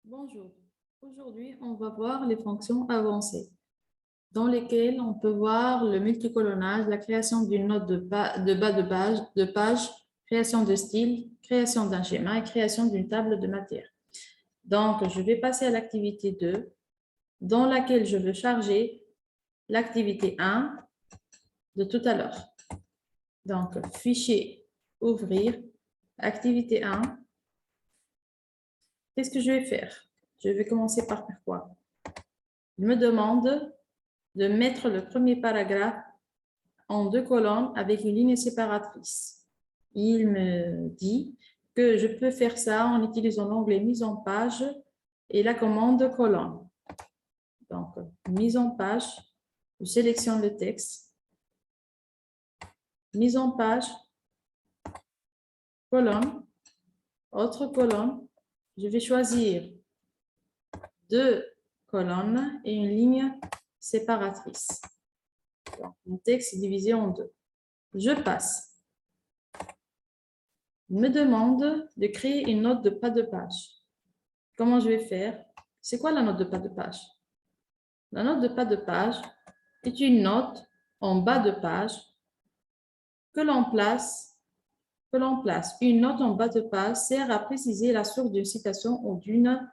Bonjour. Aujourd'hui, on va voir les fonctions avancées dans lesquelles on peut voir le multicolonnage, la création d'une note de bas de page, création de style, création d'un schéma et création d'une table de matière. Donc, je vais passer à l'activité 2, dans laquelle je veux charger l'activité 1 de tout à l'heure. Donc, fichier, ouvrir, activité 1. Qu'est-ce que je vais faire? Je vais commencer par faire quoi? Il me demande de mettre le premier paragraphe en 2 colonnes avec une ligne séparatrice. Il me dit que je peux faire ça en utilisant l'onglet mise en page et la commande colonne. Donc, mise en page, je sélectionne le texte, mise en page, colonne, autre colonne, je vais choisir 2 colonnes et une ligne séparatrice. Donc, mon texte est divisé en 2. Je passe. Il me demande de créer une note de pas de page. Comment je vais faire? C'est quoi la note de pas de page? La note de pas de page est une note en bas de page que l'on place. Une note en bas de page sert à préciser la source d'une citation ou d'une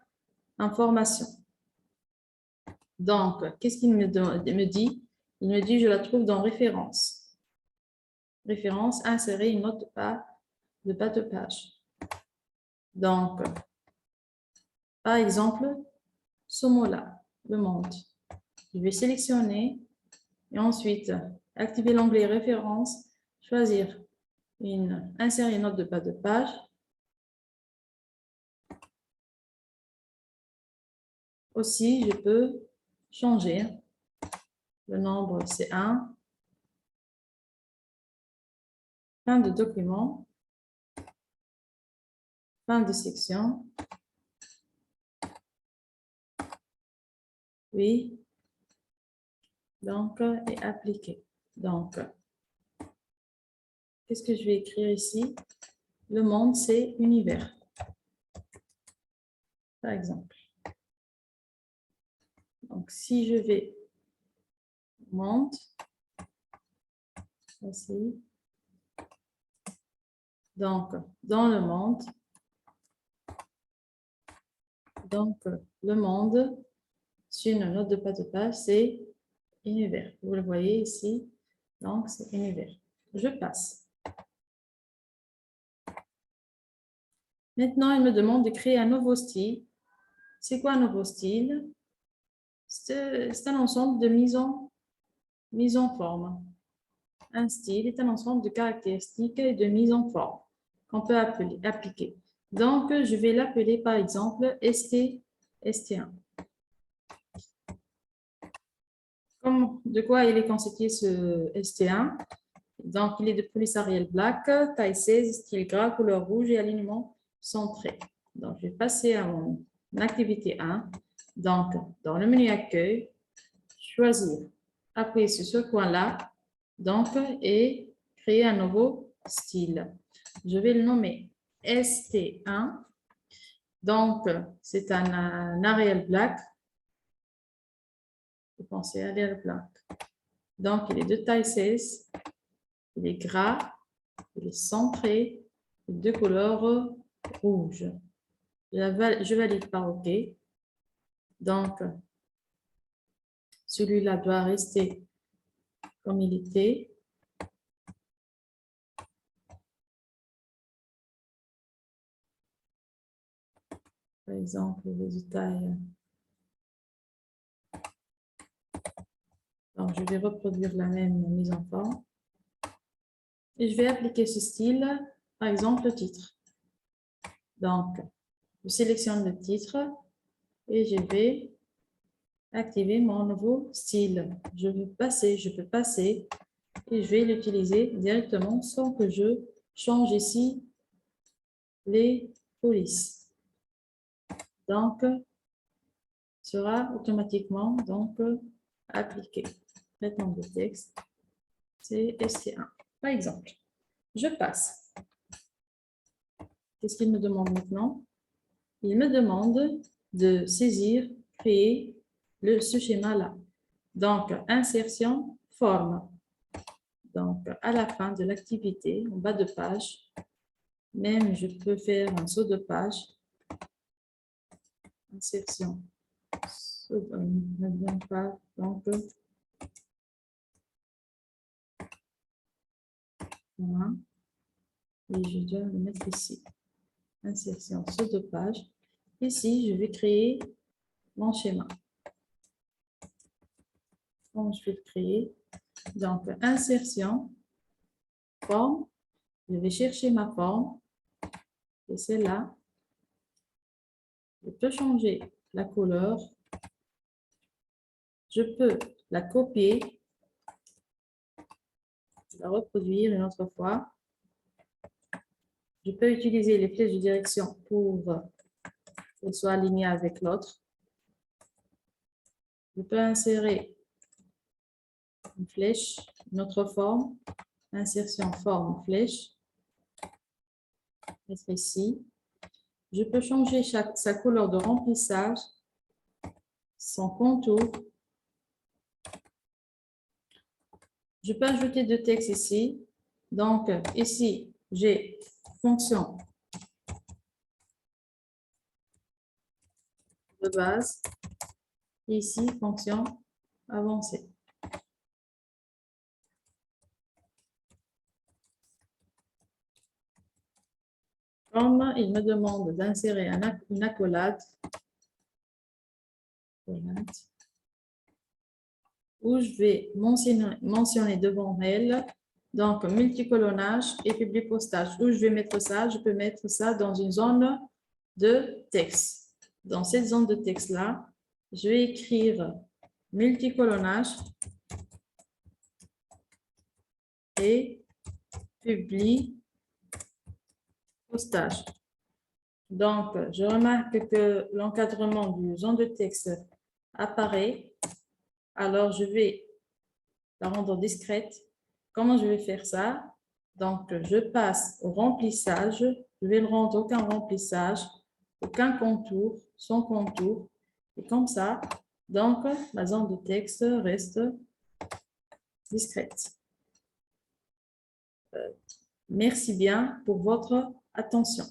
information. Donc, qu'est-ce qu'il me dit? Il me dit, je la trouve dans référence. Référence, insérer une note de bas de page. Donc, par exemple, ce mot-là, le monde. Je vais sélectionner et ensuite activer l'onglet référence, choisir insérer une note de bas de page. Aussi, je peux changer le nombre, c'est 1. Fin de document, fin de section. Oui. Donc, et appliquer. Donc, qu'est-ce que je vais écrire ici? Le monde, c'est univers. Par exemple. Donc, si je vais monde, voici. Donc, dans le monde, sur une note de pas de page, c'est univers. Vous le voyez ici, donc c'est univers. Je passe. Maintenant, il me demande de créer un nouveau style. C'est quoi un nouveau style? C'est un ensemble de mise en forme. Un style est un ensemble de caractéristiques et de mise en forme qu'on peut appliquer. Donc, je vais l'appeler par exemple ST1. De quoi il est constitué ce ST1? Donc, il est de police Arial Black, taille 16, style gras, couleur rouge et alignement centré. Donc, je vais passer à mon activité 1. Donc, dans le menu accueil, choisir, appuyer sur ce coin-là, donc, et créer un nouveau style. Je vais le nommer ST1. Donc, c'est un Arial Black. Vous pensez à Arial Black. Donc, il est de taille 16. Il est gras, il est centré, de couleur rouge. Je valide par OK. Donc, celui-là doit rester comme il était. Par exemple, les tailles. Donc, je vais reproduire la même mise en forme. Et je vais appliquer ce style, par exemple, le titre. Donc, je sélectionne le titre et je vais activer mon nouveau style. Je peux passer et je vais l'utiliser directement sans que je change ici les polices. Donc, sera automatiquement appliqué. Traitement de texte, c'est ST1. Par exemple, je passe. Qu'est-ce qu'il me demande maintenant? Il me demande de saisir, créer ce schéma-là. Donc, insertion, forme. Donc, à la fin de l'activité, en bas de page, même je peux faire un saut de page. Insertion. Donc, voilà. Et je dois le mettre ici. Insertion, saut de page. Ici, je vais créer mon schéma. Donc, je vais le créer. Donc, insertion, forme. Je vais chercher ma forme. Et c'est là. Je peux changer la couleur. Je peux la copier. La reproduire une autre fois. Je peux utiliser les flèches de direction pour qu'elles soient alignées avec l'autre. Je peux insérer une flèche, une autre forme, insertion, forme, flèche, mettre ici. Je peux changer sa couleur de remplissage, son contour. Je peux ajouter de texte ici. Donc, ici, j'ai fonction de base. Ici, fonction avancée. Comme il me demande d'insérer une accolade, où je vais mentionner devant elle, donc multicolonnage et publipostage. Où je vais mettre ça? Je peux mettre ça dans une zone de texte. Dans cette zone de texte-là, je vais écrire multicolonnage et publipostage. Donc, je remarque que l'encadrement du zone de texte apparaît. Alors, je vais la rendre discrète. Comment je vais faire ça? Donc, je passe au remplissage. Je vais le rendre aucun remplissage, aucun contour, sans contour. Et comme ça, donc, la zone de texte reste discrète. Merci bien pour votre attention.